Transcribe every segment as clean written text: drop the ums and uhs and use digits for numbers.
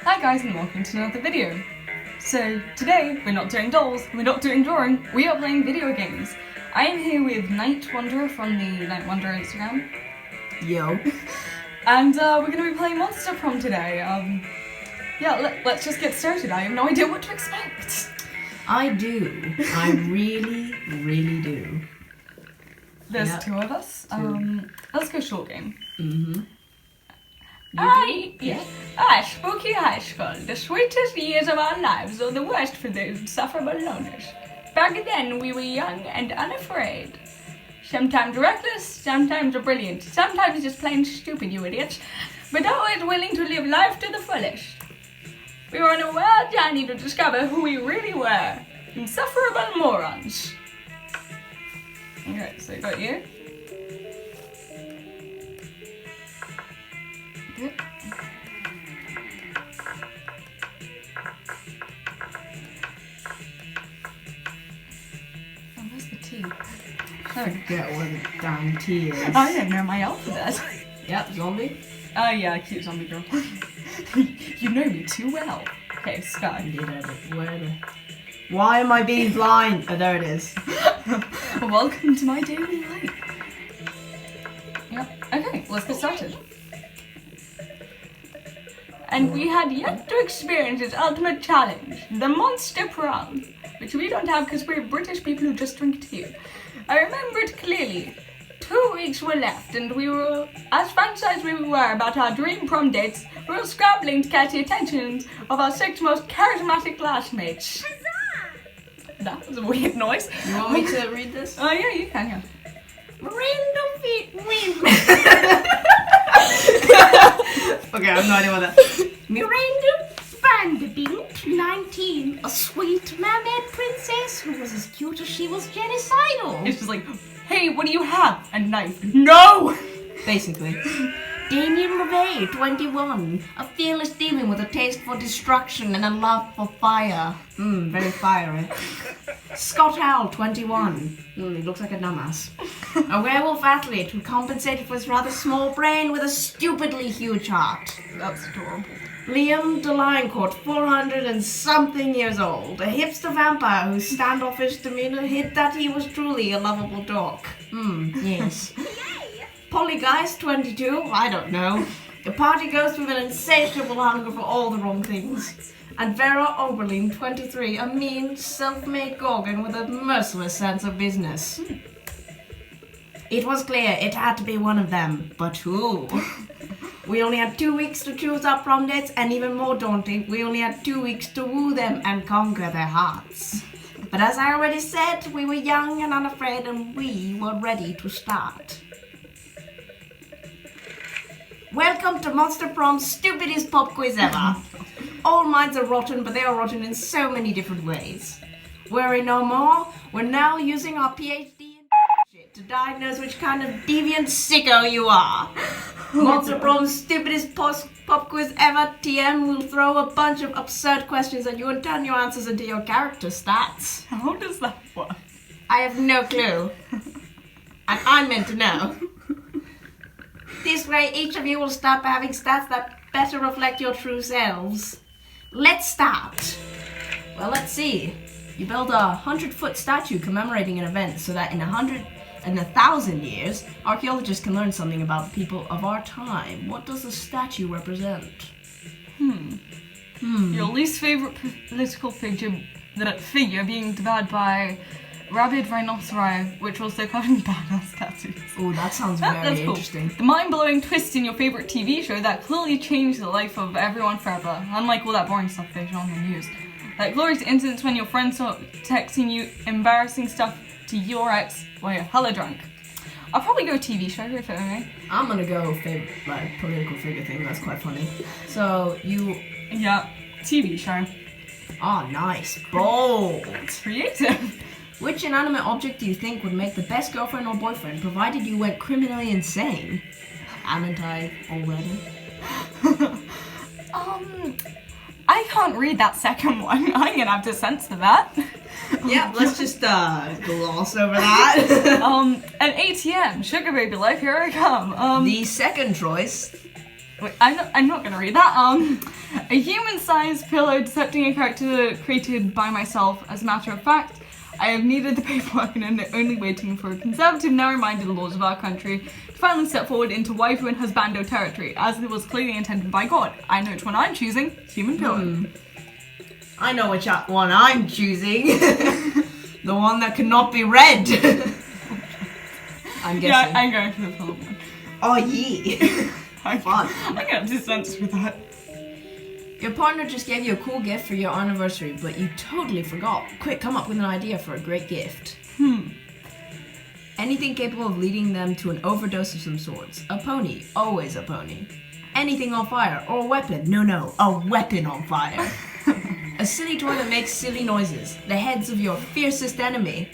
Hi guys and welcome to another video. So today we're not doing dolls, we're not doing drawing, we are playing video games. I am here with Night Wanderer from the Night Wanderer Instagram. Yo. And we're going to be playing Monster Prom today. Let's just get started. I have no idea what to expect. I do. I really do. There's two of us. Let's go short game. Spooky high school. The sweetest years of our lives, or the worst for those insufferable loners. Back then, we were young and unafraid. Sometimes reckless, sometimes brilliant, sometimes just plain stupid, you idiots, but always willing to live life to the fullest. We were on a wild journey to discover who we really were. Insufferable morons. Okay, so got you. Good. Oh, where's the T? I forget what the damn T is. I don't know my alphabet. Yep, zombie. Oh yeah, cute zombie girl. You know me too well. Okay, Sky. Indeed I do. Where the... Why am I being blind? Oh, there it is. Welcome to my daily life. Yep. Okay, let's get started. And we had yet to experience its ultimate challenge, the Monster Prom, which we don't have because we're British people who just drink tea. I remember it clearly. 2 weeks were left, and we were, as fantasized as we were about our dream prom dates, we were scrambling to catch the attention of our 6 most charismatic classmates. That was a weird noise. You want me to read this? Oh yeah, you can, yeah. Random feet, Okay, I have no idea what that... Miranda Vanderbilt, 19, a sweet mermaid princess who was as cute as she was genocidal. It's just like, hey, what do you have? A knife. No! Basically. Damien LeVay, 21, a fearless demon with a taste for destruction and a love for fire. Very fiery. Scott Howell, 21. He looks like a dumbass. A werewolf athlete who compensated for his rather small brain with a stupidly huge heart. That's adorable. Liam DeLioncourt, 400 and something years old. A hipster vampire whose standoffish demeanor hid that he was truly a lovable dog. Yes. Pollygeist, 22, I don't know. A party ghost with an insatiable hunger for all the wrong things. And Vera Oberlin, 23, a mean, self-made gorgon with a merciless sense of business. It was clear it had to be one of them, but who? We only had 2 weeks to choose our prom dates, and even more daunting, we only had 2 weeks to woo them and conquer their hearts. But as I already said, we were young and unafraid, and we were ready to start. Welcome to Monster Prom's stupidest pop quiz ever. All minds are rotten, but they are rotten in so many different ways. Worry no more, we're now using our PhD in shit to diagnose which kind of deviant sicko you are. Monster Prom's stupidest pop quiz ever, TM will throw a bunch of absurd questions at you and turn your answers into your character stats. How does that work? I have no clue. And I'm meant to know. This way, each of you will start by having stats that better reflect your true selves. Let's start. Well, let's see. You build a 100-foot statue commemorating an event so that in 1,000 years, archaeologists can learn something about the people of our time. What does the statue represent? Your least favorite political figure being devoured by rabid rhinoceri, which also covered in badass tattoos. Oh, that sounds very interesting. The mind-blowing twist in your favorite TV show that clearly changed the life of everyone forever, unlike all that boring stuff they show on the news. Like glorious incidents when your friends start texting you embarrassing stuff to your ex while you're hella drunk. I'll probably go TV show if it okay. I'm gonna go political figure thing. That's quite funny. So you... Yeah, TV show. Oh, nice. Bold. Creative. Which inanimate object do you think would make the best girlfriend or boyfriend, provided you went criminally insane? Amantide already? I can't read that second one. I'm gonna have to censor that. Yeah, let's just gloss over that. An ATM, sugar baby life, here I come. The second choice Wait, I'm not gonna read that. A human-sized pillow depicting a character created by myself. As a matter of fact, I have needed the paperwork and am only waiting for a conservative, narrow-minded laws of our country to finally step forward into waifu and husbando territory, as it was clearly intended by God. I know which one I'm choosing. Human pillow. I know which one I'm choosing. The one that cannot be read. I'm guessing. Yeah, I'm going for the pillow one. Oh, yeah. Fun. I got dissent with that. Your partner just gave you a cool gift for your anniversary, but you totally forgot. Quick, come up with an idea for a great gift. Anything capable of leading them to an overdose of some sorts. A pony, always a pony. Anything on fire, or a weapon. No, a weapon on fire. A silly toy that makes silly noises. The heads of your fiercest enemy.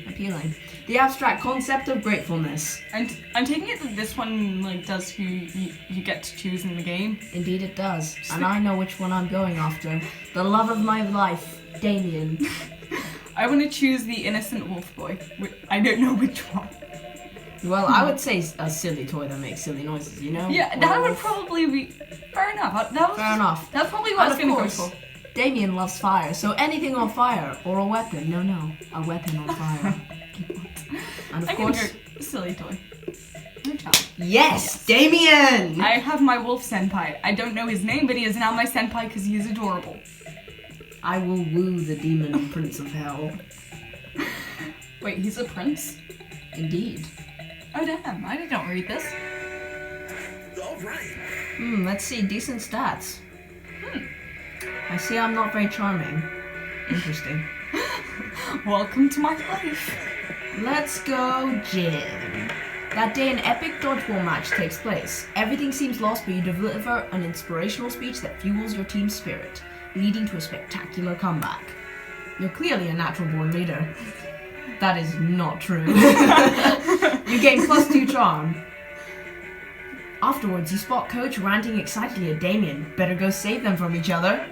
Appealing. The abstract concept of gratefulness. And I'm taking it that this one does who you get to choose in the game. Indeed it does. And I know which one I'm going after. The love of my life, Damien. I want to choose the innocent wolf boy. I don't know which one. Well, I would say a silly toy that makes silly noises, you know? Yeah, that would probably be... Fair enough. Fair enough. That's probably what I was And going of to go course, for. Damien loves fire, so anything on fire or a weapon. No, a weapon on fire. And of I'm going course, to go silly toy. No challenge. Yes, Damien! I have my wolf senpai. I don't know his name, but he is now my senpai because he is adorable. I will woo the demon prince of hell. Wait, he's a prince? Indeed. Oh damn, I didn't read this. Let's see, decent stats. I see I'm not very charming. Interesting. Welcome to my life. Let's go, Jim. That day an epic dodgeball match takes place. Everything seems lost, but you deliver an inspirational speech that fuels your team's spirit, leading to a spectacular comeback. You're clearly a natural born leader. That is not true. You gain +2 charm. Afterwards, you spot Coach ranting excitedly at Damien. Better go save them from each other.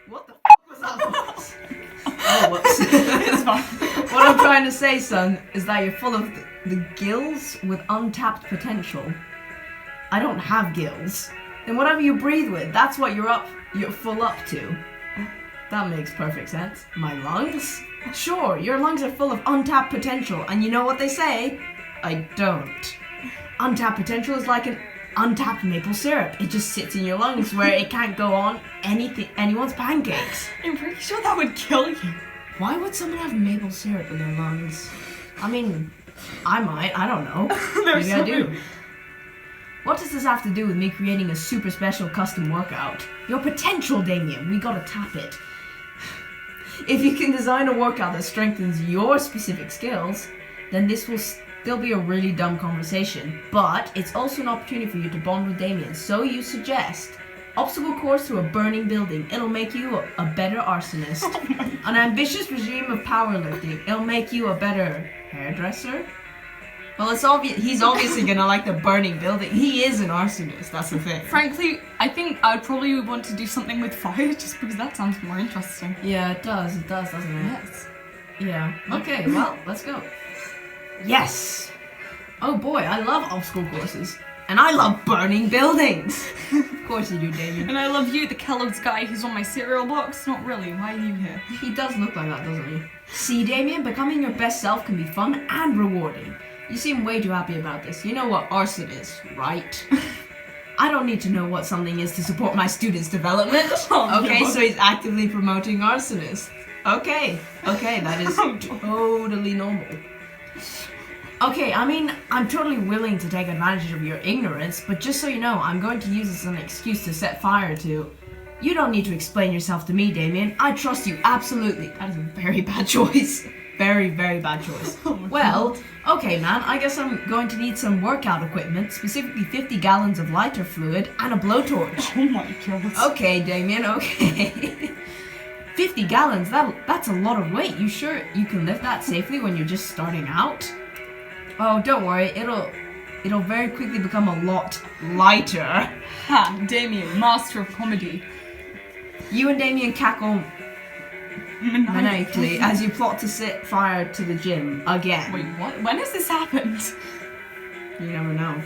What the f*** was that? Oh, whoops. It's fine. What I'm trying to say, son, is that you're full of the gills with untapped potential. I don't have gills. And whatever you breathe with, that's what you're full up to. That makes perfect sense. My lungs? Sure, your lungs are full of untapped potential, and you know what they say? I don't. Untapped potential is like an untapped maple syrup. It just sits in your lungs where it can't go on anyone's pancakes. I'm pretty sure that would kill you. Why would someone have maple syrup in their lungs? I mean, I might. I don't know. Maybe I do. What does this have to do with me creating a super special custom workout? Your potential, Damien. We gotta tap it. If you can design a workout that strengthens your specific skills, then this will still be a really dumb conversation. But it's also an opportunity for you to bond with Damien. So you suggest obstacle course through a burning building. It'll make you a better arsonist. An ambitious regime of powerlifting. It'll make you a better hairdresser. Well, it's obvious he's obviously gonna like the burning building. He is an arsonist, that's the thing. Frankly, I think I would probably want to do something with fire just because that sounds more interesting. Yeah, it does, doesn't it? Yes. Yeah. Okay, well, let's go. Yes! Oh boy, I love obstacle courses. And I love burning buildings! Of course you do, Damien. And I love you, the Kellogg's guy who's on my cereal box. Not really, why are you here? He does look like that, doesn't he? See, Damien, becoming your best self can be fun and rewarding. You seem way too happy about this. You know what arson is, right? I don't need to know what something is to support my students' development. Oh, okay, no. so he's actively promoting arsonists. Okay, that is totally normal. Okay, I mean, I'm totally willing to take advantage of your ignorance, but just so you know, I'm going to use this as an excuse to set fire to... You don't need to explain yourself to me, Damien. I trust you, absolutely. That is a very bad choice. Very, very bad choice. Well, okay, man, I guess I'm going to need some workout equipment, specifically 50 gallons of lighter fluid and a blowtorch. Oh my god. Okay, Damien, okay. 50 gallons, that's a lot of weight. You sure you can lift that safely when you're just starting out? Oh, don't worry, it'll very quickly become a lot lighter. Ha, Damien, master of comedy. You and Damien cackle maniacally as you plot to set fire to the gym again. Wait, what? When has this happened? You never know.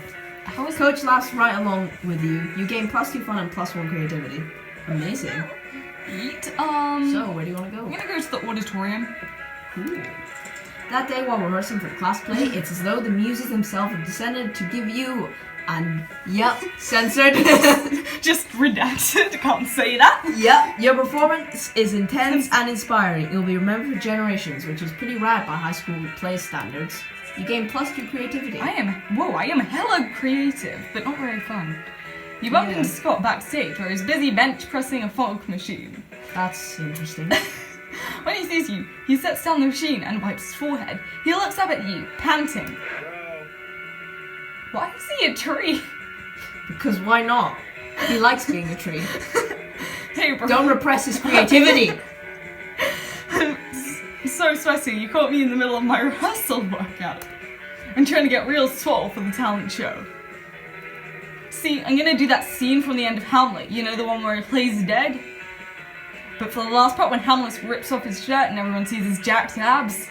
How is Coach laughs right along with you. You gain +2 fun and +1 creativity. Amazing. Eat? So, where do you want to I'm go? gonna go to the auditorium. Cool. That day while rehearsing for the class play, it's as though the muses themselves have descended to give you and yep, censored. Just redacted. Can't say that. Yep, your performance is intense and inspiring. It will be remembered for generations, which is pretty rad by high school play standards. You gain +2 creativity. I am hella creative, but not very fun. You bump Yeah. into Scott backstage where he's busy bench pressing a fog machine. That's interesting. When he sees you, he sets down the machine and wipes his forehead. He looks up at you, panting. Why is he a tree? Because why not? He likes being a tree. Hey, bro. Don't repress his creativity. I'm so sweaty. You caught me in the middle of my rehearsal workout. I'm trying to get real swole for the talent show. See, I'm gonna do that scene from the end of Hamlet. You know, the one where he plays dead? But for the last part when Hamlet rips off his shirt and everyone sees his jacked abs.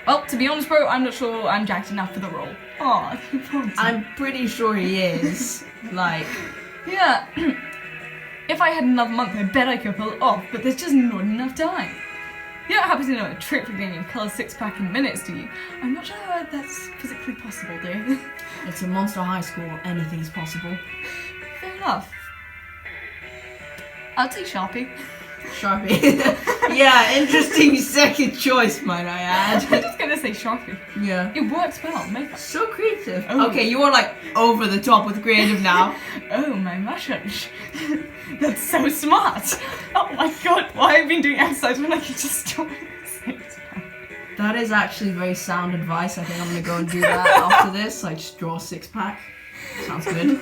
Well, to be honest, bro, I'm not sure I'm jacked enough for the role. Aw, I'm pretty sure he is. Like, yeah. If I had another month, I bet I could pull it off, but there's just not enough time. You don't happen to know a trick for getting a colour six-pack in minutes, do you? I'm not sure how that's physically possible, dear. it's a monster high school. Anything's possible. Fair enough. I'll take Sharpie. Sharpie. yeah, interesting second choice, might I add. I'm just gonna say Sharpie. Yeah. It works well, makeup. So creative. Oh. Okay, you are like over the top with creative now. Oh, my mushrooms. That's so smart. Oh my god, why have I been doing exercise when I can just draw this? That is actually very sound advice. I think I'm gonna go and do that after this. Like, just draw a six-pack. Sounds good.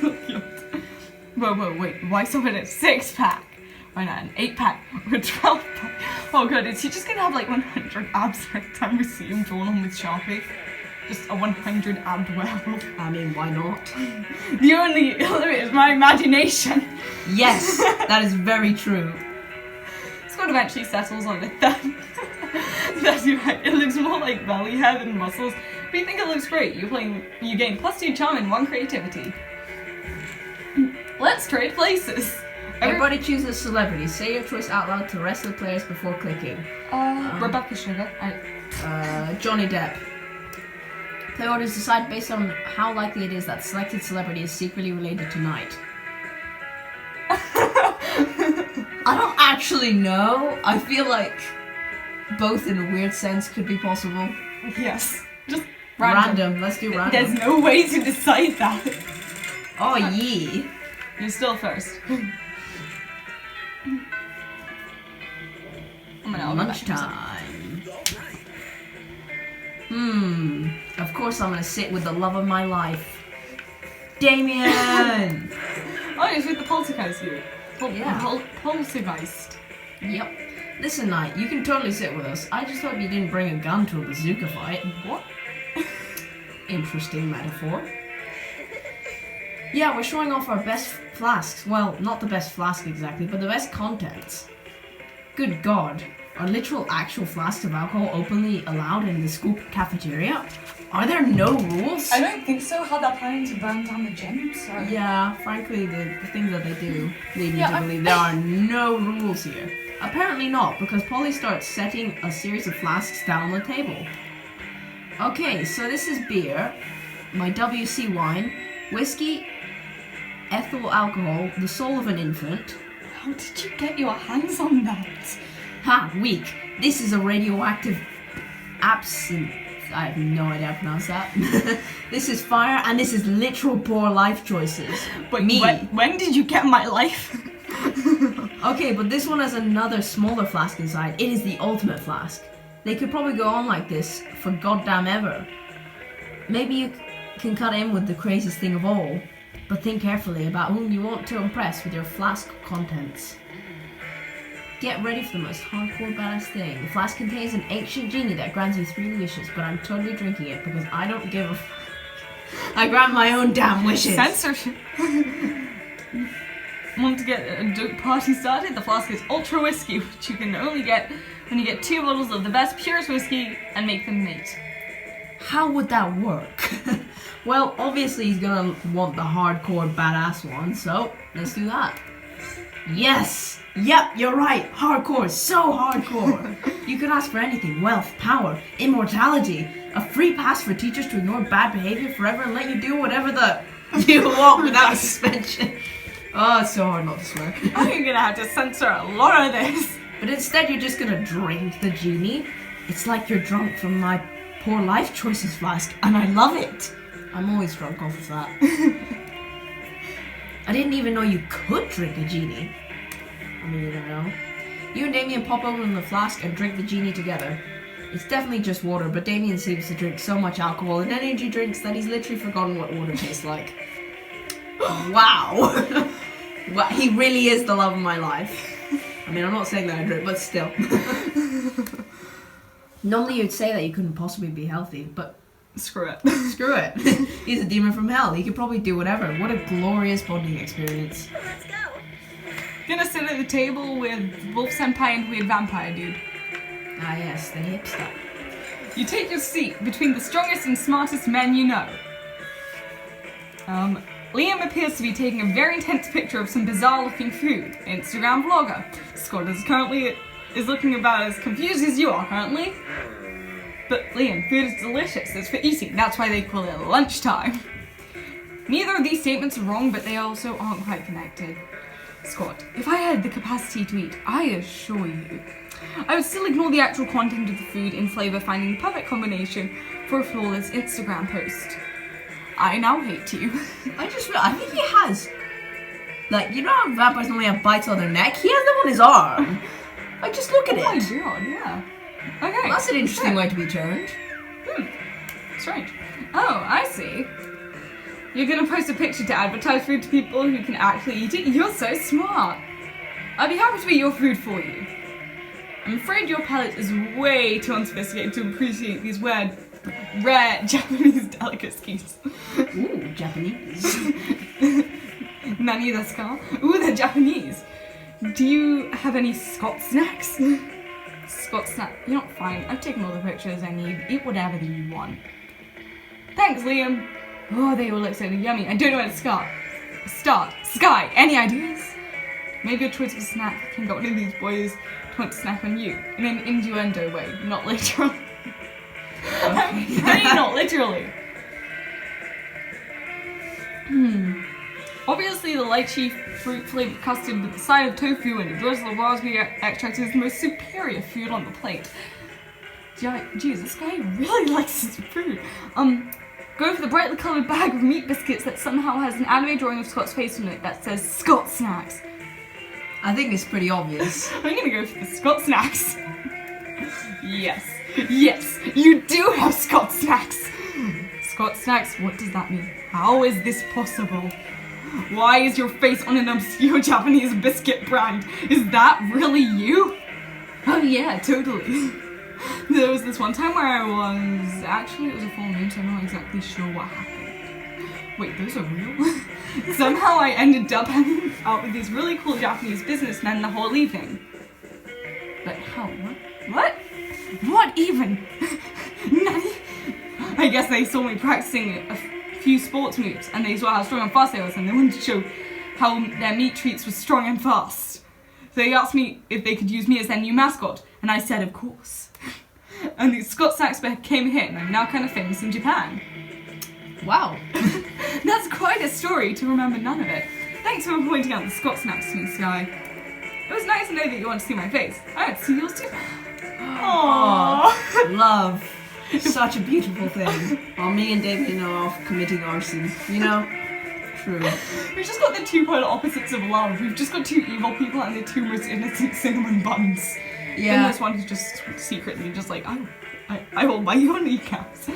Whoa, wait, why someone a six-pack? Why not an 8-pack or a 12-pack? Oh god, is he just gonna have like 100 abs every time we see him drawn on with Sharpie? Just a 100 ab werewolf. I mean, why not? The only limit is my imagination. Yes, that is very true. Scott eventually settles on it then. That's right, it looks more like belly hair than muscles, but you think it looks great. You gain +2 charm and 1 creativity. Let's trade places. Everybody chooses a celebrity. Say your choice out loud to the rest of the players before clicking. Rebecca Sugar. Johnny Depp. Play orders decide based on how likely it is that selected celebrity is secretly related to Knight. I don't actually know. I feel like both in a weird sense could be possible. Yes. Just Random. Let's do random. There's no way to decide that. Oh, yee. You're still first. Lunchtime. Of course I'm gonna sit with the love of my life. Damien! Oh, it's with the poltergeist here. Yeah. Poltergeist. Yep. Listen, Knight, you can totally sit with us. I just hope you didn't bring a gun to a bazooka fight. What? Interesting metaphor. Yeah, we're showing off our best flasks. Well, not the best flask exactly, but the best contents. Good God. Are literal actual flasks of alcohol openly allowed in the school cafeteria? Are there no rules? I don't think so. How they're planning to burn down the gym, so... Yeah, frankly, the things that they do lead me Yeah, to believe there are no rules here. Apparently not, because Polly starts setting a series of flasks down on the table. Okay, so this is beer, my WC wine, whiskey, ethyl alcohol, the soul of an infant. How did you get your hands on that? Ha, weak. This is a radioactive absinthe. I have no idea how to pronounce that. This is fire, and this is literal poor life choices. But me. When did you get my life? Okay, but this one has another smaller flask inside. It is the ultimate flask. They could probably go on like this for goddamn ever. Maybe you can cut in with the craziest thing of all, but think carefully about whom you want to impress with your flask contents. Get ready for the most hardcore badass thing. The flask contains an ancient genie that grants you 3 wishes, but I'm totally drinking it because I don't give a I grant my own damn wishes. Censorship. Want to get a dope party started? The flask is ultra whiskey, which you can only get when you get 2 bottles of the best, purest whiskey and make them mate. How would that work? Well, obviously he's gonna want the hardcore badass one, so let's do that. Yes! Yep, you're right. Hardcore, so hardcore. You could ask for anything: wealth, power, immortality, a free pass for teachers to ignore bad behavior forever and let you do whatever the you want without suspension. Oh, it's so hard not to swear. I'm gonna have to censor a lot of this. But instead you're just gonna drink the genie. It's like you're drunk from my poor life choices flask, and I love it. I'm always drunk off of that. I didn't even know you could drink a genie. I mean, you don't know. You and Damien pop open the flask and drink the genie together. It's definitely just water, but Damien seems to drink so much alcohol and energy drinks that he's literally forgotten what water tastes like. Wow. Wow, he really is the love of my life. I mean, I'm not saying that I drink, but still. Normally you'd say that you couldn't possibly be healthy, but Screw it. screw it. He's a demon from hell. He could probably do whatever. What a glorious bonding experience. Gonna sit at the table with Wolf Senpai and Weird Vampire Dude. Ah yes, the hipster. You take your seat between the strongest and smartest men you know. Liam appears to be taking a very intense picture of some bizarre-looking food. Instagram vlogger. Scott is looking about as confused as you are currently. But Liam, food is delicious. It's for eating. That's why they call it lunchtime. Neither of these statements are wrong, but they also aren't quite connected. Scott, if I had the capacity to eat, I assure you, I would still ignore the actual content of the food in flavor, finding the perfect combination for a flawless Instagram post. I now hate you. I think he has. Like, you know how vampires normally have bites on their neck? He has them on his arm. Like, just look at Oh my it. god, yeah. Okay. Well, that's an interesting way to be turned. Strange. Oh, I see. You're gonna post a picture to advertise food to people who can actually eat it? You're so smart. I'd be happy to eat your food for you. I'm afraid your palate is way too unsophisticated to appreciate these rare Japanese delicacies. Ooh, Japanese. Nani desu ka? Ooh, they're Japanese. Do you have any Scott snacks? Scott snack? You're not fine. I've taken all the pictures I need. Eat whatever you want. Thanks, Liam. Oh, they all look so yummy. I don't know where to start. Sky, any ideas? Maybe a choice of a snack can get one of these boys to want to snack on you. In an innuendo way, not literal. Hey, not literally. Obviously, the lychee fruit-flavored custard with the side of tofu and a drizzle of raspberry extract is the most superior food on the plate. Jeez, this guy really likes his food. Go for the brightly coloured bag of meat biscuits that somehow has an anime drawing of Scott's face on it that says Scott Snacks. I think it's pretty obvious. I'm gonna go for the Scott Snacks. Yes, you do have Scott Snacks. Scott Snacks, what does that mean? How is this possible? Why is your face on an obscure Japanese biscuit brand? Is that really you? Oh yeah, totally. There was this one time where it was a full moon, so I'm not exactly sure what happened. Wait, those are real? Somehow I ended up hanging out with these really cool Japanese businessmen the whole evening. But how? What? What even? Nani? I guess they saw me practicing a few sports moves, and they saw how strong and fast I was, and they wanted to show how their meat treats were strong and fast. So they asked me if they could use me as their new mascot, and I said of course. And the Scott Snacks became a hit, and I'm now kind of famous in Japan. Wow. That's quite a story to remember none of it. Thanks for pointing out the Scott Snacks to me, Sky. It was nice to know that you want to see my face. I want to see yours too. Aww. Love. Such a beautiful thing. While me and Damien are off committing arson. You know? True. We've just got the two polar opposites of love. We've just got two evil people and the two most innocent cinnamon buns. Yeah. And this one is just secretly just like, I will buy your kneecaps.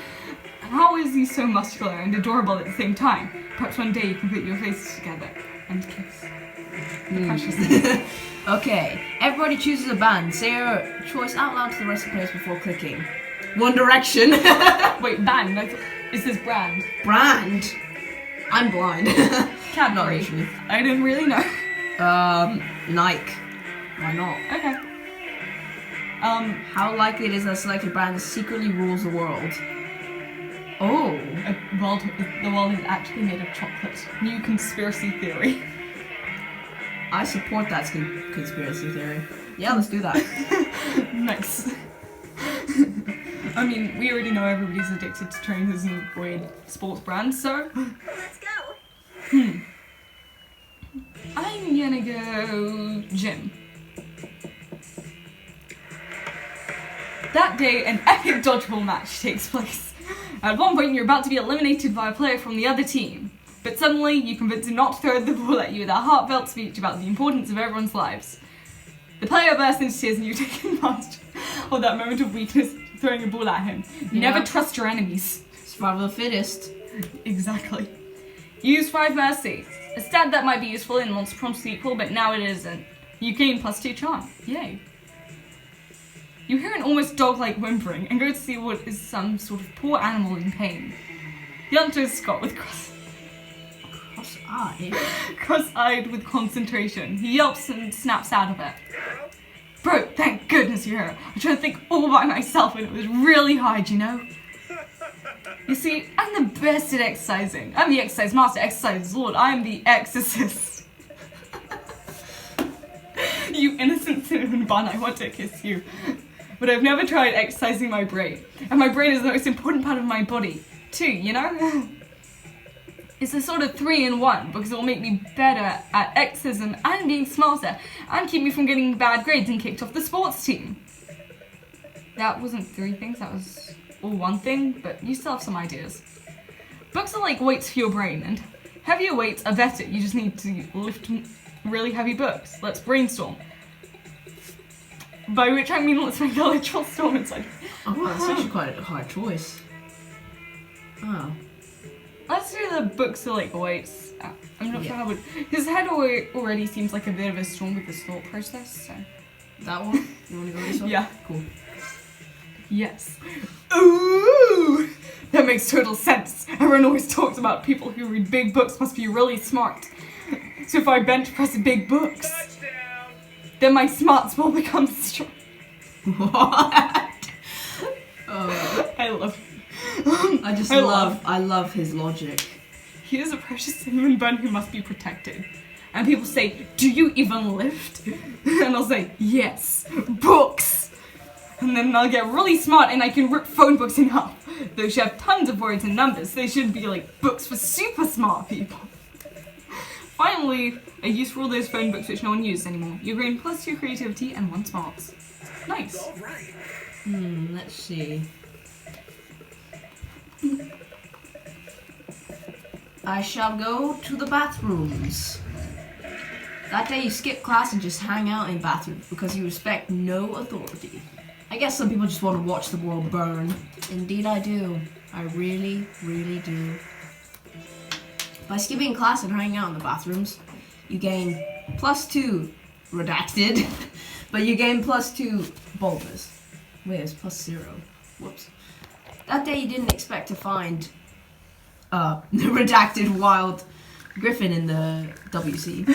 How is he so muscular and adorable at the same time? Perhaps one day you can put your faces together and kiss. The precious. Okay, everybody chooses a band. Say your choice out loud to the rest of the players before clicking. One Direction. Wait, band? Is this brand? Brand? I'm blind. Cadbury. Not literally. I didn't really know. Nike. Why not? Okay. How likely it is that a selected brand secretly rules the world? Oh. The world is actually made of chocolate. New conspiracy theory. I support that conspiracy theory. Yeah, let's do that. Nice. I mean, we already know everybody's addicted to trainers and weird sports brands, so... Let's go. I'm gonna go gym. That day, an epic dodgeball match takes place. At one point, you're about to be eliminated by a player from the other team, but suddenly you convince him not to throw the ball at you with a heartfelt speech about the importance of everyone's lives. The player bursts into tears and you take advantage of that moment of weakness, throwing a ball at him. You never trust your enemies. Survival of the fittest. Exactly. Use 5 mercy. A stat that might be useful in Monster Prom sequel, but now it isn't. You gain +2 charm. Yay. You hear an almost dog-like whimpering and go to see what is some sort of poor animal in pain. The hunter is Scott with cross-eyed with concentration. He yelps and snaps out of it. Bro, thank goodness you're here. I tried to think all by myself and it was really hard, you know? You see, I'm the best at exercising. I'm the exercise master, exercise lord. I am the exorcist. You innocent cinnamon bun, I want to kiss you. But I've never tried exercising my brain. And my brain is the most important part of my body, too, you know? It's a sort of 3-in-1 because it will make me better at exorcism and being smarter and keep me from getting bad grades and kicked off the sports team. That wasn't 3 things, that was all 1 thing, but you still have some ideas. Books are like weights for your brain, and heavier weights are better. You just need to lift really heavy books. Let's brainstorm. By which I mean let's make a literal storm inside. Oh, that's actually quite a hard choice. Oh. Let's do the books are like weights. I'm not sure how his head already seems like a bit of a storm with this thought process, so. That one? You want to go this one? Yeah. Cool. Yes. Ooh! That makes total sense. Everyone always talks about people who read big books must be really smart. So if I bench press big books, then my smarts will become strong. What? I love I love his logic. He is a precious cinnamon bun who must be protected. And people say, do you even lift? And I'll say, yes, books. And then I'll get really smart and I can rip phone books in half. They should have tons of words and numbers. They should be like books for super smart people. Finally, a use for all those phone books which no one uses anymore. You gain +2 creativity and 1 smarts. Nice. Let's see. I shall go to the bathrooms. That day you skip class and just hang out in bathrooms because you respect no authority. I guess some people just want to watch the world burn. Indeed I do. I really, really do. By skipping class and hanging out in the bathrooms, you gain +2 redacted, but you gain +2 boldness. Wait, it's +0. Whoops. That day you didn't expect to find the redacted wild griffin in the WC.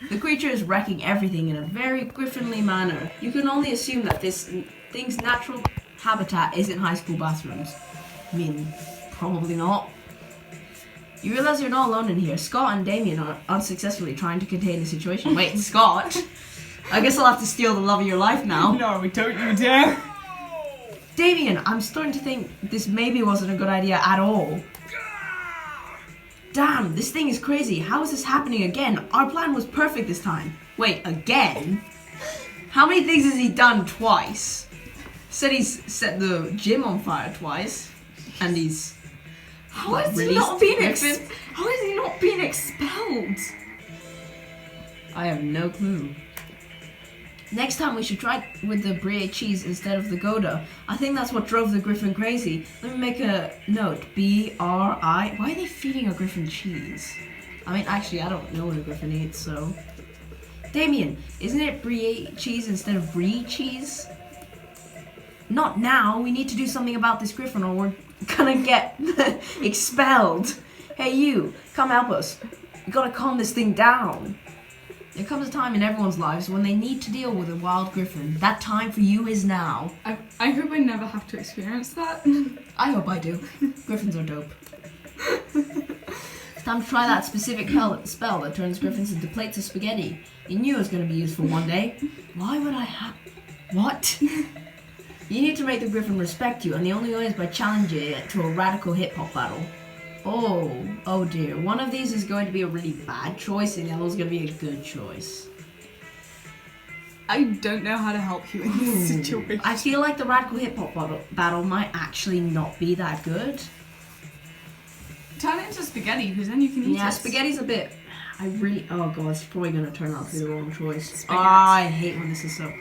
The creature is wrecking everything in a very griffinly manner. You can only assume that this thing's natural habitat isn't high school bathrooms. I mean, probably not. You realize you're not alone in here. Scott and Damien are unsuccessfully trying to contain the situation. Wait, Scott? I guess I'll have to steal the love of your life now. No, don't you dare. Damien, I'm starting to think this maybe wasn't a good idea at all. Damn, this thing is crazy. How is this happening again? Our plan was perfect this time. Wait, again? How many things has he done twice? Said he's set the gym on fire twice. And he's... How has he not been expelled? I have no clue. Next time we should try with the brie cheese instead of the Gouda. I think that's what drove the griffin crazy. Let me make a note. B-R-I... Why are they feeding a griffin cheese? I mean, actually, I don't know what a griffin eats, so... Damien, isn't it brie cheese instead of brie cheese? Not now. We need to do something about this griffin or we're gonna get expelled. Hey, you. Come help us. We gotta calm this thing down. There comes a time in everyone's lives when they need to deal with a wild griffin. That time for you is now. I hope I never have to experience that. I hope I do. Griffins are dope. It's time to try that specific spell that turns griffins into plates of spaghetti. You knew it was going to be useful one day. Why would I have... What? You need to make the griffin respect you, and the only way is by challenging it to a radical hip-hop battle. Oh dear. One of these is going to be a really bad choice, and the other is going to be a good choice. I don't know how to help you in this situation. I feel like the radical hip-hop battle might actually not be that good. Turn it into spaghetti, because then you can eat it. Yeah, spaghetti's a bit... Oh god, it's probably going to turn out to be the wrong choice. Spaghetti. I hate when this is so...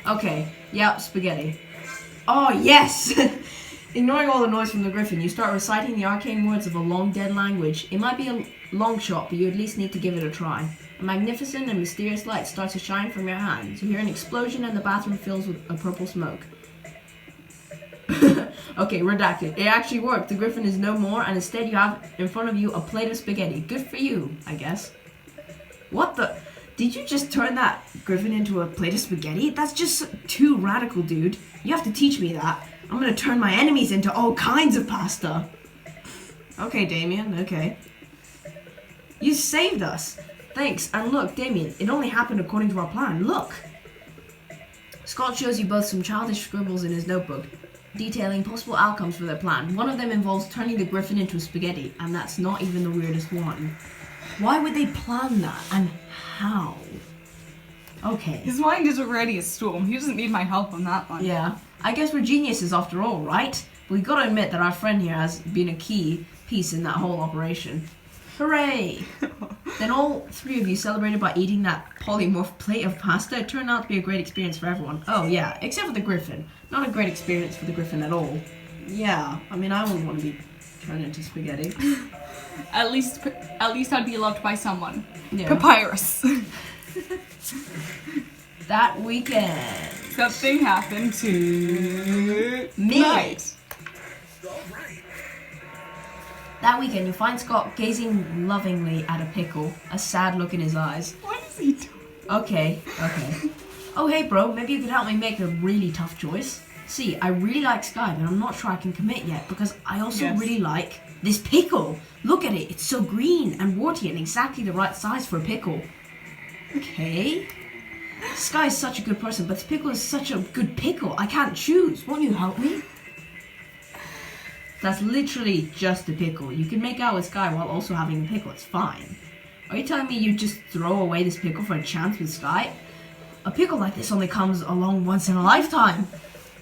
Okay, yeah, spaghetti. Oh, yes! Ignoring all the noise from the griffin, you start reciting the arcane words of a long-dead language. It might be a long shot, but you at least need to give it a try. A magnificent and mysterious light starts to shine from your hands. You hear an explosion and the bathroom fills with a purple smoke. Okay, redacted. It actually worked. The griffin is no more, and instead you have in front of you a plate of spaghetti. Good for you, I guess. What the... Did you just turn that griffin into a plate of spaghetti? That's just too radical, dude. You have to teach me that. I'm gonna turn my enemies into all kinds of pasta. Okay, Damien, okay. You saved us. Thanks, and look, Damien, it only happened according to our plan. Look! Scott shows you both some childish scribbles in his notebook, detailing possible outcomes for their plan. One of them involves turning the griffin into a spaghetti, and that's not even the weirdest one. Why would they plan that, and how? Okay. His mind is already a storm. He doesn't need my help on that one. Yeah. I guess we're geniuses after all, right? But we gotta admit that our friend here has been a key piece in that whole operation. Hooray! Then all three of you celebrated by eating that polymorph plate of pasta. It turned out to be a great experience for everyone. Oh yeah, except for the griffin. Not a great experience for the griffin at all. Yeah, I mean I wouldn't want to be turned into spaghetti. At least I'd be loved by someone. Yeah. Papyrus. That weekend. Something happened to Me. Knight. That weekend you find Scott gazing lovingly at a pickle, a sad look in his eyes. What is he doing? Okay. Oh hey bro, maybe you could help me make a really tough choice. See, I really like Sky, but I'm not sure I can commit yet because I also really like this pickle. Look at it, it's so green and warty and exactly the right size for a pickle. Okay. Sky is such a good person, but this pickle is such a good pickle. I can't choose. Won't you help me? That's literally just a pickle. You can make out with Sky while also having a pickle. It's fine. Are you telling me you just throw away this pickle for a chance with Sky? A pickle like this only comes along once in a lifetime.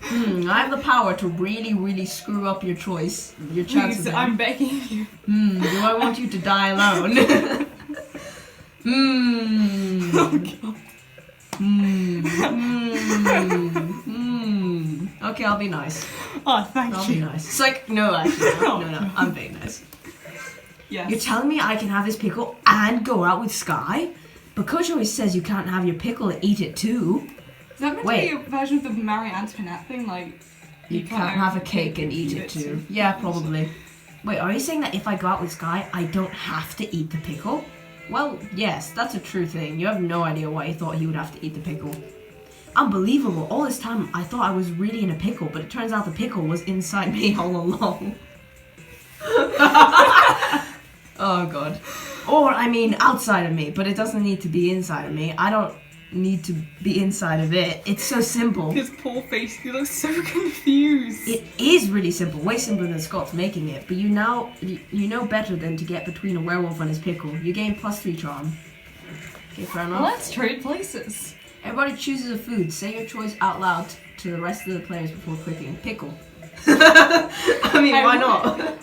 I have the power to really, really screw up your choice. Your chances. Please, I'm begging you. Do I want you to die alone? Oh god. Okay, I'll be nice. Oh, thank I'll you. be nice. It's like, no, actually, no, I'm being nice. Yes. You're telling me I can have this pickle and go out with Sky? But Coach always says you can't have your pickle and eat it too. Is that meant to be a version of the Marie Antoinette thing? Like, You can't have a cake and eat it too. Yeah, probably. Wait, are you saying that if I go out with Sky, I don't have to eat the pickle? Well, yes, that's a true thing. You have no idea why you thought he would have to eat the pickle. Unbelievable. All this time I thought I was really in a pickle, but it turns out the pickle was inside me all along. Oh god. Or, I mean, outside of me, but it doesn't need to be inside of me. I don't need to be inside of it. It's so simple. His poor face, he looks so confused. It is really simple, way simpler than Scott's making it, but you know better than to get between a werewolf and his pickle. You gain +3 charm. Okay, fair enough. Let's trade places. Everybody chooses a food. Say your choice out loud to the rest of the players before clicking. Pickle. I mean, why not?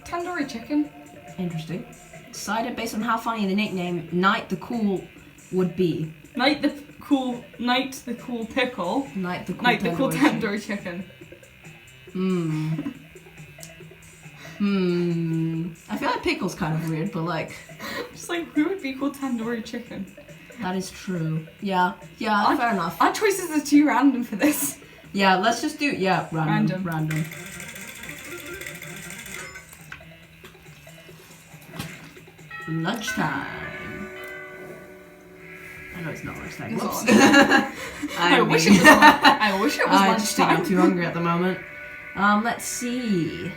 Tandoori chicken. Interesting. Decided based on how funny the nickname Knight the Cool would be. Knight the cool pickle. Knight the Cool tandoori chicken. I feel like pickle's kind of weird, but like... Just like, who would be called tandoori chicken? That is true. Yeah, fair enough. Our choices are too random for this. Yeah, let's just do, random. Lunchtime. I know it's not lunchtime. It's Whoops. not I wish it was. I wish it was I just think I'm lunchtime. too hungry at the moment. Let's see.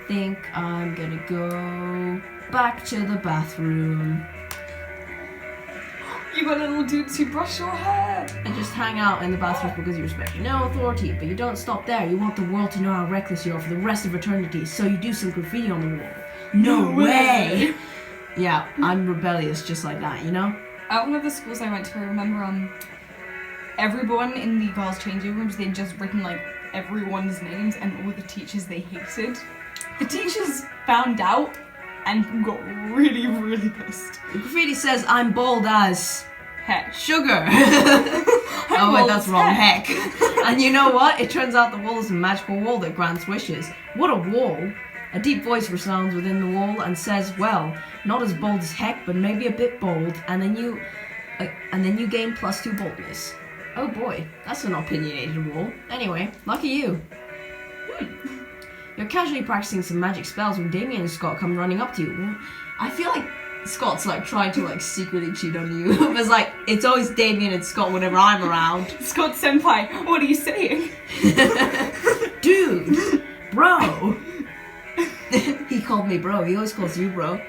Think I'm gonna go back to the bathroom You got little dudes who brush your hair. and just hang out in the bathroom because you respect no authority. But you don't stop there. You want the world to know how reckless you are for the rest of eternity. So you do some graffiti on the wall. No way! Yeah, I'm rebellious just like that, you know? At one of the schools I went to, I remember everyone in the girls' changing rooms, they'd just written like everyone's names and all the teachers they hated. The teachers found out and got really, really pissed. The graffiti says I'm bold as Heck. sugar. Oh wait, bold that's as wrong. heck. Heck. And you know what? It turns out the wall is a magical wall that grants wishes. What a wall! A deep voice resounds within the wall and says, well, not as bold as heck, but maybe a bit bold, and then you gain +2 boldness. Oh boy, that's an opinionated wall. Anyway, lucky you. You're casually practicing some magic spells when Damien and Scott come running up to you. I feel like Scott's like trying to like secretly cheat on you. It's like, it's always Damien and Scott whenever I'm around. Scott Senpai, what are you saying? Dude, bro. He called me bro. He always calls you bro.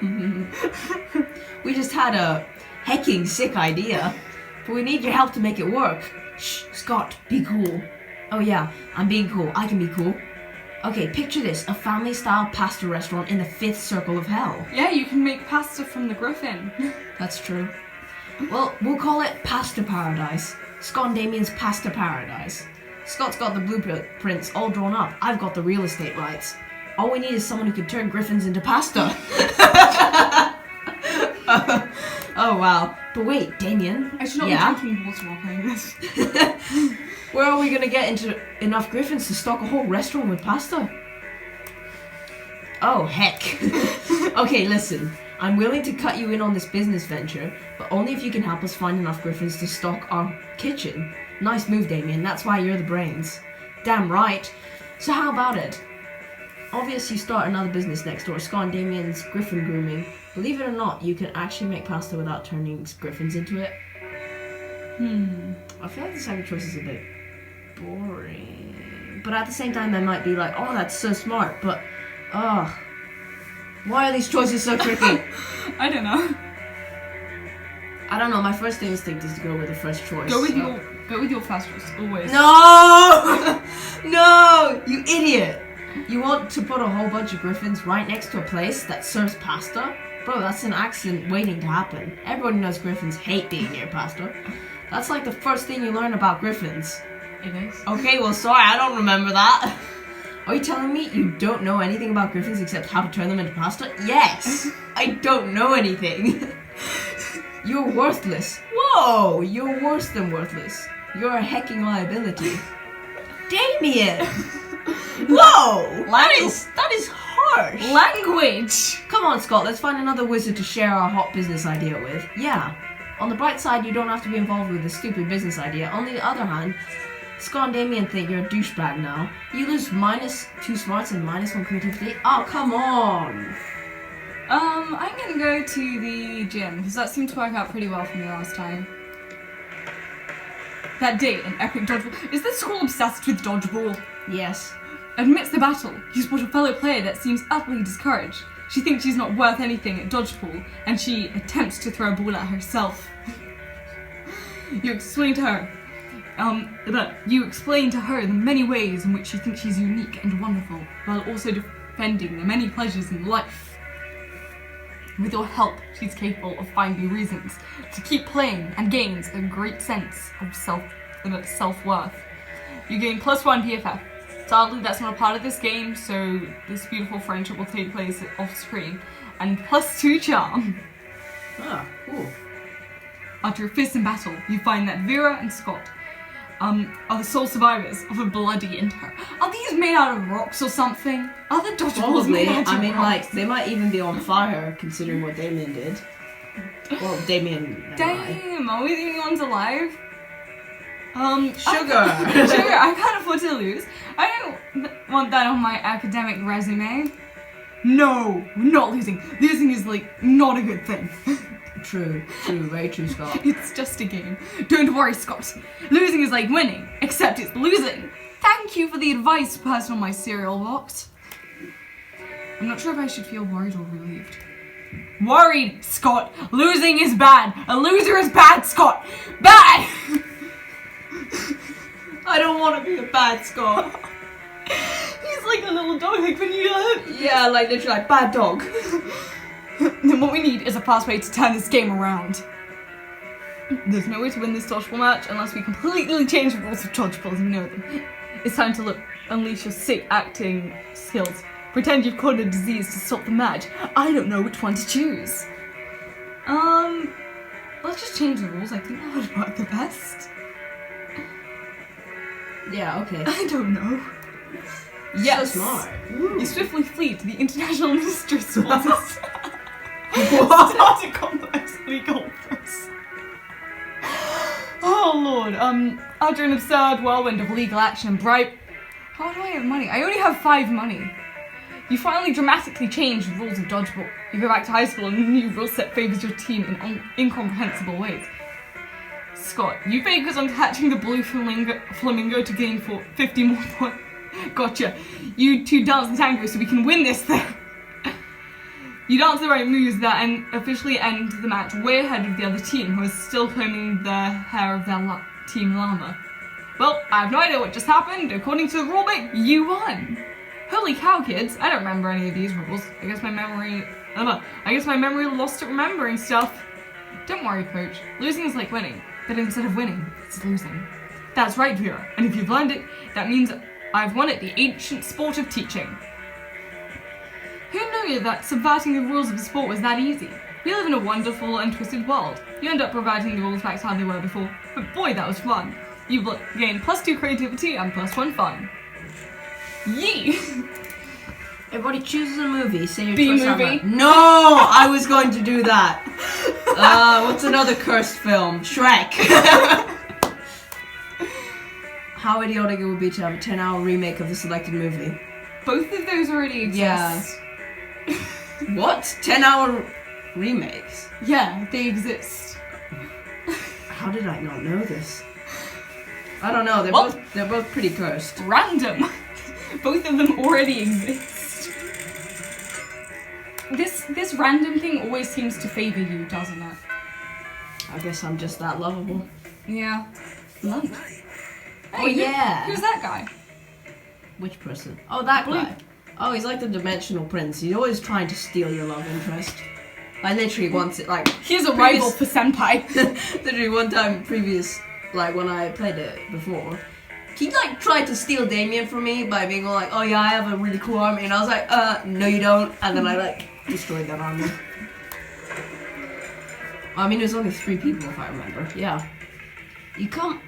We just had a hecking sick idea, but we need your help to make it work. Shh, Scott, be cool. Oh yeah, I'm being cool. I can be cool. Okay, picture this, a family-style pasta restaurant in the 5th circle of hell. Yeah, you can make pasta from the griffin. That's true. Well, we'll call it Pasta Paradise. Scott and Damien's Pasta Paradise. Scott's got the blueprints all drawn up. I've got the real estate rights. All we need is someone who can turn griffins into pasta. Oh wow. But wait, Damien. I should not Yeah? be drinking water while playing this. Where are we gonna get into enough griffins to stock a whole restaurant with pasta? Oh, heck. Okay, listen. I'm willing to cut you in on this business venture, but only if you can help us find enough griffins to stock our kitchen. Nice move, Damien. That's why you're the brains. Damn right. So how about it? Obviously, you start another business next door, Scott and Damien's griffin grooming. Believe it or not, you can actually make pasta without turning griffins into it. I feel like the second choice is a bit boring. But at the same time, they might be like, oh, that's so smart, but, ugh. Why are these choices so tricky? I don't know. I don't know, my first instinct is to go with the first choice. Go with your fast choice, always. No! No! You idiot! You want to put a whole bunch of griffins right next to a place that serves pasta? Bro, that's an accident waiting to happen. Everybody knows griffins hate being near pasta. That's like the first thing you learn about griffins. It is. Okay, well, sorry, I don't remember that. Are you telling me you don't know anything about griffins except how to turn them into pasta? Yes! I don't know anything. You're worthless. Whoa! You're worse than worthless. You're a hecking liability. Damien! Whoa! That is harsh. Language! Come on, Scott, let's find another wizard to share our hot business idea with. Yeah. On the bright side, you don't have to be involved with a stupid business idea. On the other hand, Scott and Damien think you're a douchebag now. You lose -2 smarts and -1 creativity? Oh, come on! I'm gonna go to the gym, because that seemed to work out pretty well for me last time. That day, an epic dodgeball. Is this school obsessed with dodgeball? Yes. Amidst the battle, you spot a fellow player that seems utterly discouraged. She thinks she's not worth anything at dodgeball, and she attempts to throw a ball at herself. You explain to her the many ways in which you think she's unique and wonderful, while also defending the many pleasures in life. With your help, she's capable of finding reasons to keep playing and gains a great sense of self-worth. You gain +1 PFF. Sadly, that's not a part of this game, so this beautiful friendship will take place off screen. And +2 charm. Ah, cool. After a fearsome battle, you find that Vera and Scott are the sole survivors of a bloody inter. Are these made out of rocks or something? Are the dodgeballs Probably. made out of I mean, rocks? like, they might even be on fire, considering what Damien did. Well, Damien and I. Damn, are we the only ones alive? Sugar! Sugar, I can't afford to lose. I don't want that on my academic resume. No, we're not losing. Losing is like not a good thing. True, very true, Scott. It's just a game. Don't worry, Scott. Losing is like winning, except it's losing. Thank you for the advice, person on my cereal box. I'm not sure if I should feel worried or relieved. Worried, Scott. Losing is bad. A loser is bad, Scott. Bad! I don't want to be a bad Scott. He's like a little dog, like when you Yeah, like literally like bad dog. Then what we need is a fast way to turn this game around. There's no way to win this dodgeball match unless we completely change the rules of dodgeball as we know them. It's time to unleash your sick acting skills. Pretend you've caught a disease to stop the match. I don't know which one to choose. Let's just change the rules. I think that would work the best. Yeah, okay. I don't know. Yes. So smart. You swiftly flee to the International Ministry of Sports. What? To complex legal press. Oh lord. After an absurd whirlwind of legal action and bribe. How do I have money? I only have 5 money. You finally dramatically change the rules of dodgeball. You go back to high school and the new rule set favours your team in incomprehensible ways. Scott, you focus on catching the blue flamingo to gain 50 more points. Gotcha. You two dance the tango so we can win this thing. You dance the right moves that officially end the match way ahead of the other team, who is still combing the hair of their team llama. Well, I have no idea what just happened. According to the rulebook, you won. Holy cow, kids! I don't remember any of these rules. I guess my memory lost at remembering stuff. Don't worry, Coach. Losing is like winning, but instead of winning, it's losing. That's right, Vera. And if you've learned it, that means I've won at the ancient sport of teaching. Who knew that subverting the rules of the sport was that easy? We live in a wonderful and twisted world. You end up providing the rules back to how they were before, but boy, that was fun. You've gained +2 creativity and +1 fun. Yee! Everybody chooses a movie. Say your B choice out movie. loud. No, I was going to do that. What's another cursed film? Shrek. How idiotic it would be to have a 10-hour remake of the selected movie. Both of those already exist. What? 10-hour remakes? Yeah, they exist. How did I not know this? I don't know. They're both pretty cursed. Random. Both of them already exist. This random thing always seems to favor you, doesn't it? I guess I'm just that lovable. Yeah. Lund. Oh, yeah. Who's that guy? Which person? Oh, that Blue. guy. Oh, he's like the dimensional prince. He's always trying to steal your love interest. I literally once it like He's a rival for Senpai. literally one time previous like when I played it before. He like tried to steal Damien from me by being all like, oh yeah, I have a really cool army, and I was like, no you don't, and then I like destroyed that army. I mean, there's only 3 people if I remember. Yeah. You come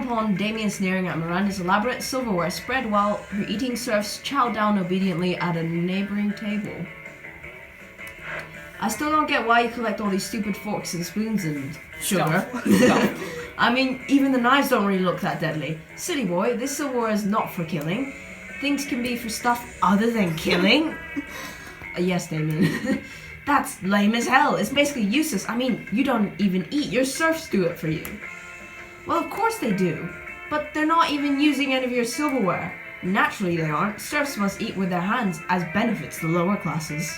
upon Damien sneering at Miranda's elaborate silverware spread while her eating serfs chow down obediently at a neighboring table. I still don't get why you collect all these stupid forks and spoons and sugar. I mean, even the knives don't really look that deadly. Silly boy, this silverware is not for killing. Things can be for stuff other than killing. Yes, Damien. That's lame as hell. It's basically useless. I mean, you don't even eat. Your serfs do it for you. Well, of course they do. But they're not even using any of your silverware. Naturally they aren't. Serfs must eat with their hands as benefits the lower classes.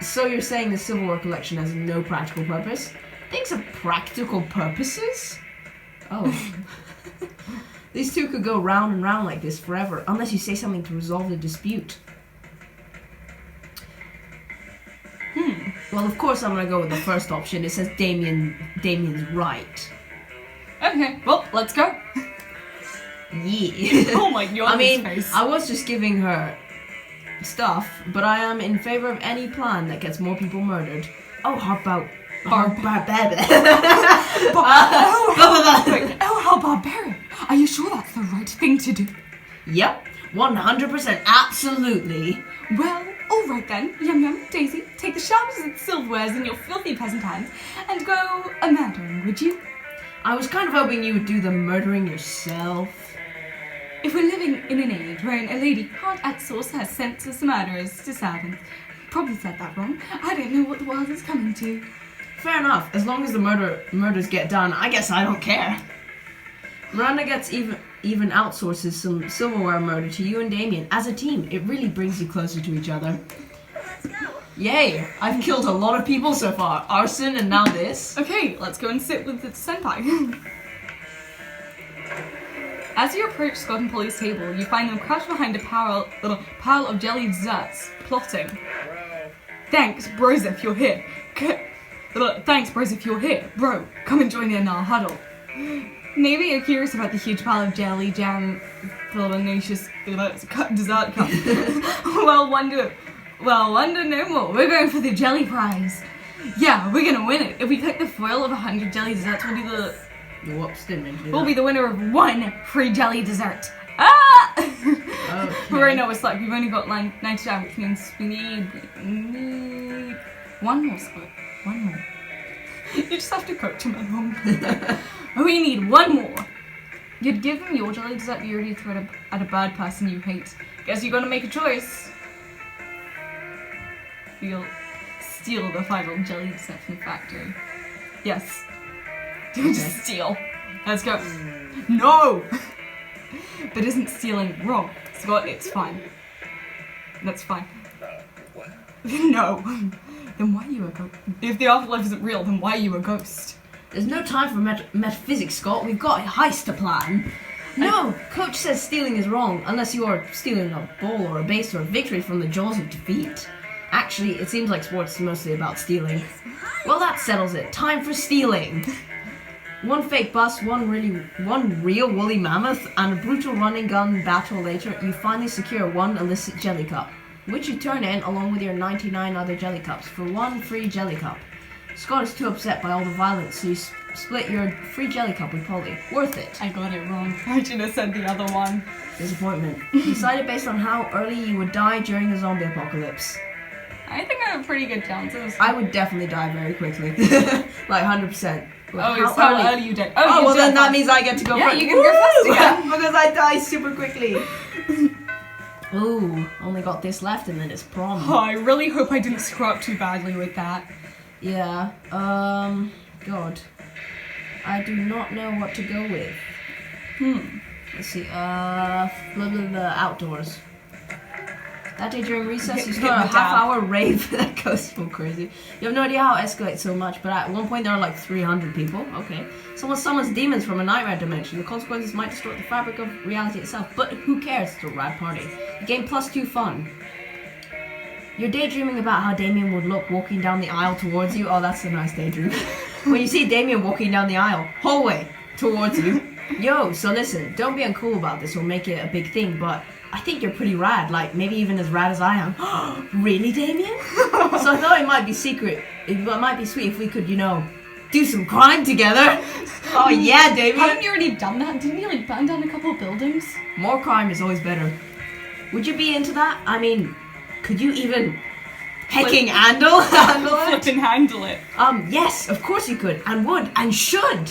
So you're saying the silverware collection has no practical purpose? Things have practical purposes? Oh. These two could go round and round like this forever, unless you say something to resolve the dispute. Well, of course I'm gonna go with the first option. It says Damien's right. Okay, well, let's go. Yeah. Oh my god, I mean, face. I was just giving her stuff, but I am in favor of any plan that gets more people murdered. Oh, how about Oh, how barbaric. Are you sure that's the right thing to do? Yep, 100%, absolutely. Well, alright then. Yum Yum, Daisy, take the sharpest of the silverwares in your filthy peasant hands and go a-murdering, would you? I was kind of hoping you would do the murdering yourself. If we're living in an age wherein a lady can't outsource her senseless murderers to servants, probably said that wrong. I don't know what the world is coming to. Fair enough. As long as the murders get done, I guess I don't care. Miranda gets even outsources some silverware murder to you and Damien. As a team, it really brings you closer to each other. Let's go. Yay! I've killed a lot of people so far. Arson and now this. Okay, let's go and sit with the senpai. As you approach Scott and Polly's table, you find them crouched behind a little pile of jelly desserts, plotting. Thanks, bros, if you're here. Thanks, bros, if you're here. Bro, come and join in our huddle. Maybe you're curious about the huge pile of jelly, jam, delicious dessert cup. Well, wonder no more. We're going for the jelly prize. Yeah, we're gonna win it. If we collect the foil of 100 jelly desserts, Whoops, didn't mean to do we'll that. be the winner of 1 free jelly dessert. Ah! Okay. Right now it's like we've only got like 99, which means we need one more, Scott. One more. You just have to coach him at home. We need one more. You'd give him your jelly dessert, but you already threw it at a bad person you hate. Guess you're gonna make a choice. You'll steal the final jelly dessert from the factory. Yes. Don't just steal. Let's go. No! But isn't stealing wrong? Scott, it's fine. That's fine. No. Then why are you a ghost? If the afterlife isn't real, then why are you a ghost? There's no time for metaphysics, Scott. We've got a heist to plan. No, Coach says stealing is wrong, unless you are stealing a ball or a base or a victory from the jaws of defeat. Actually, it seems like sports is mostly about stealing. Well, that settles it. Time for stealing. One fake bus, one real woolly mammoth, and a brutal running gun battle later, you finally secure one illicit jelly cup, which you turn in along with your 99 other jelly cups for one free jelly cup. Scott is too upset by all the violence, so you split your free jelly cup with Polly. Worth it. I got it wrong. I should have said the other one. Disappointment. Decided based on how early you would die during the zombie apocalypse. I think I have pretty good chances. I would definitely die very quickly. Like 100%. It's how early you die. Oh, you well then did. that means I get to go Yeah, first. you can go first again. Because I die super quickly. Ooh, only got this left and then it's prom. Oh, I really hope I didn't screw up too badly with that. Yeah, God. I do not know what to go with. Let's see, blah, blah, blah, outdoors. That day during recess, you Hit start a the dab. half-hour rave that goes so crazy. You have no idea how it escalates so much, but at one point there are like 300 people. Okay. Someone summons demons from a nightmare dimension. The consequences might distort the fabric of reality itself, but who cares? It's a rad party. The game +2 fun. You're daydreaming about how Damien would look walking down the aisle towards you. Oh, that's a nice daydream. When you see Damien walking down the aisle, hallway, towards you. Yo, so listen, don't be uncool about this or make it a big thing, but I think you're pretty rad, like maybe even as rad as I am. Really, Damien? So I thought it might be secret. It might be sweet if we could, do some crime together. Oh yeah, Damien. Haven't you already done that? Didn't you burn down a couple of buildings? More crime is always better. Would you be into that? I mean, could you even hecking handle it? Flippin' handle it. Yes, of course you could, and would, and should.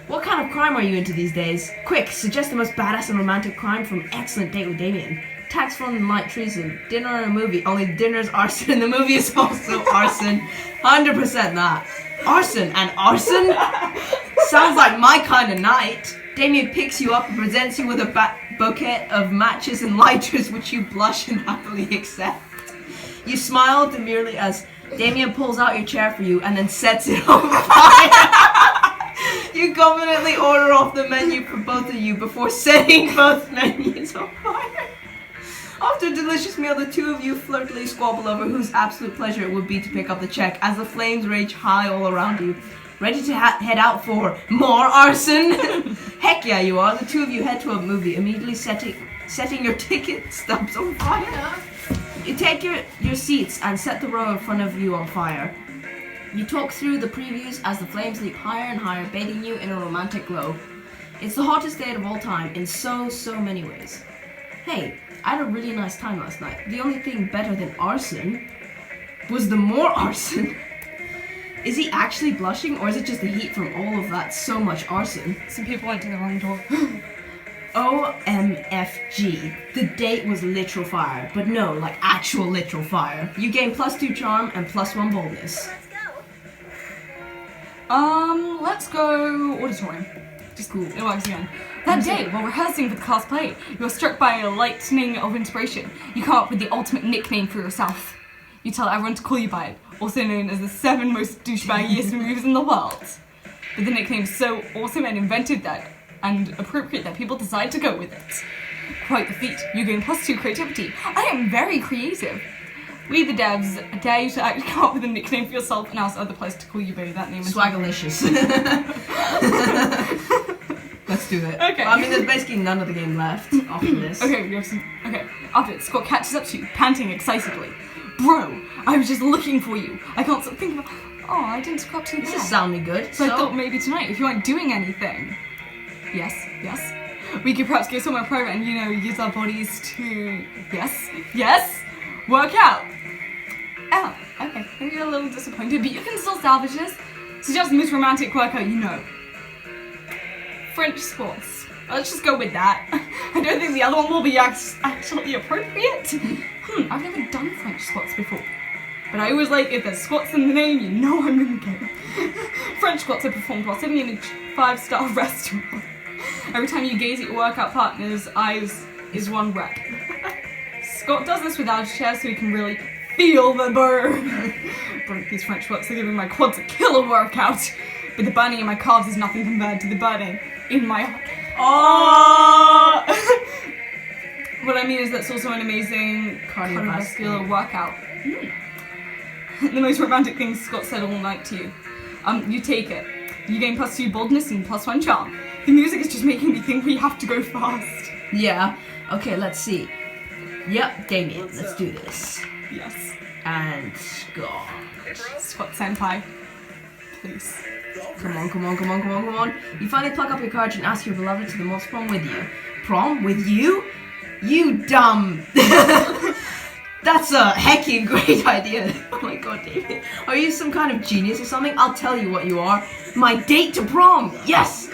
What kind of crime are you into these days? Quick, suggest the most badass and romantic crime from Excellent Date with Damien. Tax fund and light treason. Dinner and a movie. Only dinner's arson and the movie is also arson. 100% that. Arson and arson? Sounds like my kind of night. Damien picks you up and presents you with a bouquet of matches and lighters which you blush and happily accept. You smile demurely as Damien pulls out your chair for you and then sets it on fire. You confidently order off the menu for both of you before setting both menus on fire. After a delicious meal, the two of you flirtily squabble over whose absolute pleasure it would be to pick up the check as the flames rage high all around you. Ready to head out for more arson? Heck yeah, you are. The two of you head to a movie, immediately setting your ticket stubs on fire. You take your seats and set the row in front of you on fire. You talk through the previews as the flames leap higher and higher, bathing you in a romantic glow. It's the hottest date of all time in so many ways. Hey, I had a really nice time last night. The only thing better than arson was the more arson. Is he actually blushing, or is it just the heat from all of that so much arson? Some people went to the wrong door. OMFG. The date was literal fire, but no, like actual literal fire. You gain +2 charm and +1 boldness. Let's go auditorium. Just cool. It works again. That day, while rehearsing for the class play, you were struck by a lightning of inspiration. You come up with the ultimate nickname for yourself. You tell everyone to call you by it, also known as the 7 most douchebaggiest moves in the world. But the nickname is so awesome and inventive and appropriate that people decide to go with it. Quite the feat. You gain +2 creativity. I am very creative. We, the devs, dare you to actually come up with a nickname for yourself and ask other players to call you by that name. Swagalicious. Let's do it. Okay. Well, I mean, there's basically none of the game left after this. Okay, after it, Scott catches up to you, panting excitedly. Bro, I was just looking for you. I can't stop thinking about... Oh, I didn't scrub to you. This is sounding good. So I thought maybe tonight, if you aren't doing anything... Yes. We could perhaps go somewhere private and, use our bodies to... Yes! Work out! Oh, okay. Maybe you're a little disappointed, but you can still salvage this. Suggest the most romantic workout you know. French squats. Let's just go with that. I don't think the other one will be actually appropriate. I've never done French squats before. But I always like, if there's squats in the name, you know I'm gonna go. French squats are performed while sitting in a 5-star restaurant. Every time you gaze at your workout partner's eyes is 1 rep. Scott does this without a chair so he can really feel the burn. Broke these French squats are giving my quads a killer workout. But the burning in my calves is nothing compared to the burning in my heart. Oh! What I mean is that's also an amazing cardiovascular workout. The most romantic thing Scott said all night to you. You take it. You gain +2 boldness and +1 charm. The music is just making me think we have to go fast. Yeah. Okay, let's see. Yep, Damien, let's do this. Yes. And Scott. Scott senpai. Please. Come on. You finally pluck up your courage and ask your beloved to the most prom with you. Prom? With you? You dumb... That's a heckin' great idea. Oh my god, David. Are you some kind of genius or something? I'll tell you what you are. My date to prom! Yes!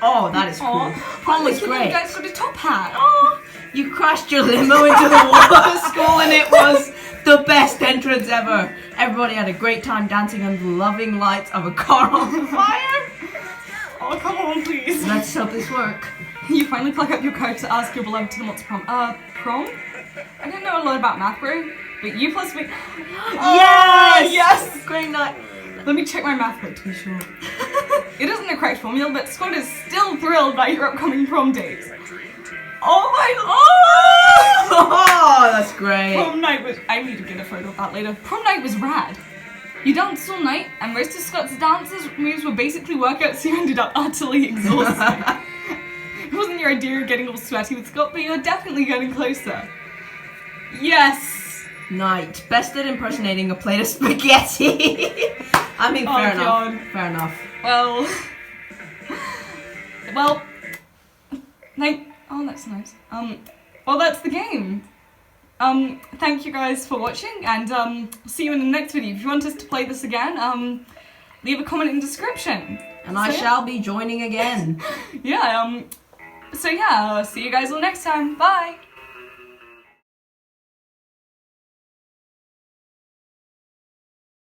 Oh, that is cool. Prom was great. You guys got a top hat. Oh, you crashed your limo into the wall of the school and it was the best entrance ever. Everybody had a great time dancing under the loving lights of a car on fire. Oh, come on, please. Let's hope this work. You finally pluck up your coat to ask your beloved to the what's prom. Prom? I don't know a lot about math, bro, but you plus me. Yes! Great night. Let me check my math book to be sure. It isn't the correct formula, but Scott is still thrilled by your upcoming prom dates. Oh my god! Oh, that's great. Prom night was... I need to get a photo of that later. Prom night was rad. You danced all night, and most of Scott's dances moves were basically workouts, so you ended up utterly exhausted. It wasn't your idea of getting all sweaty with Scott, but you're definitely getting closer. Yes! Night. Best at impersonating a plate of spaghetti. I mean, fair enough. Fair enough. Well, oh, that's nice. Well, that's the game. Thank you guys for watching, and see you in the next video. If you want us to play this again, leave a comment in the description. And I shall be joining again. Yeah, so yeah, see you guys all next time. Bye!